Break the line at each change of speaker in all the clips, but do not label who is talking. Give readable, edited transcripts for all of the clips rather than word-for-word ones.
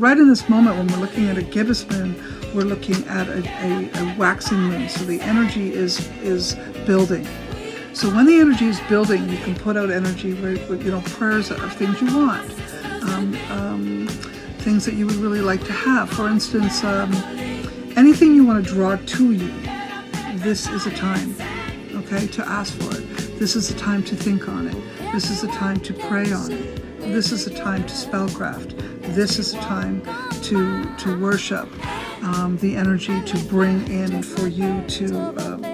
Right in this moment when we're looking at a gibbous moon, we're looking at a waxing moon. So the energy is building. So when the energy is building, you can put out energy where, prayers of things you want, things that you would really like to have. For instance, anything you want to draw to you, this is a time, okay, to ask for it. This is a time to think on it. This is a time to pray on it. This is a time to spellcraft. This is a time to worship, the energy to bring in for you to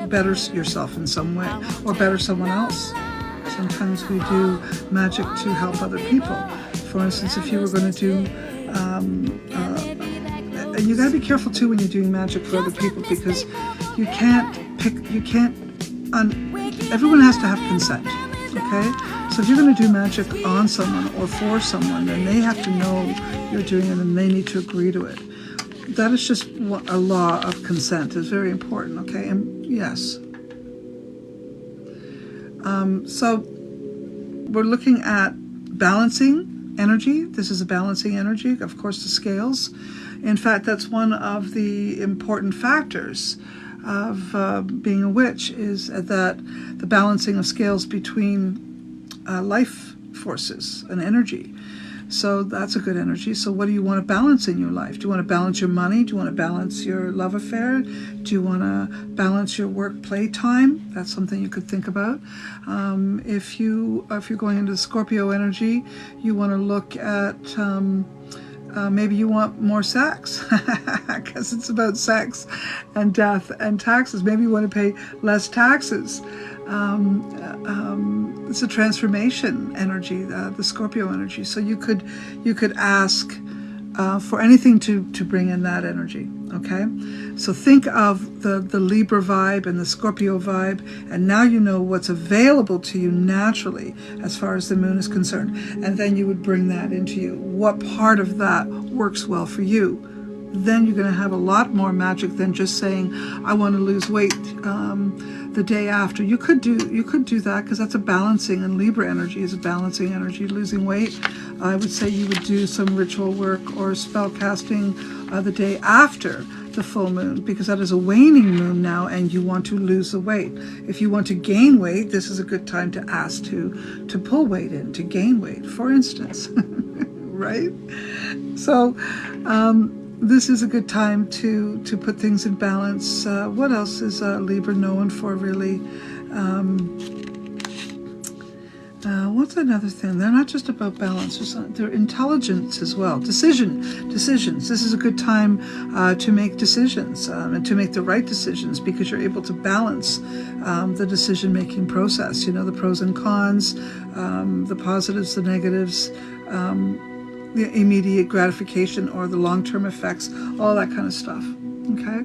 better yourself in some way or better someone else. Sometimes we do magic to help other people. For instance, if you were going to do, and you got to be careful too when you're doing magic for other people, because everyone has to have consent, okay? So if you're going to do magic on someone or for someone, then they have to know you're doing it and they need to agree to it. That is just a law of consent. It's very important, okay? And yes. So we're looking at balancing energy. This is a balancing energy, of course, the scales. In fact, that's one of the important factors of being a witch, is that the balancing of scales between life forces and energy. So that's a good energy. So what do you want to balance in your life? Do you want to balance your money? Do you want to balance your love affair? Do you want to balance your work-play time? That's something you could think about. If you're going into the Scorpio energy, you want to look at maybe you want more sex, because it's about sex and death and taxes. Maybe you want to pay less taxes. It's a transformation energy, the Scorpio energy. So you could ask for anything to bring in that energy. Okay, so think of the Libra vibe and the Scorpio vibe, and now you know what's available to you naturally as far as the moon is concerned, and then you would bring that into you. What part of that works well for you? Then you're going to have a lot more magic than just saying, I want to lose weight the day after. You could do that, because that's a balancing, and Libra energy is a balancing energy. Losing weight, I would say you would do some ritual work or spell casting the day after the full moon, because that is a waning moon now, and you want to lose the weight. If you want to gain weight, this is a good time to ask to pull weight in, to gain weight, for instance. Right? So this is a good time to put things in balance. What else is Libra known for, really? What's another thing? They're not just about balance. They're intelligence as well. Decisions. This is a good time to make decisions and to make the right decisions, because you're able to balance the decision-making process. You know, the pros and cons, the positives, the negatives, the immediate gratification or the long-term effects, all that kind of stuff. Okay?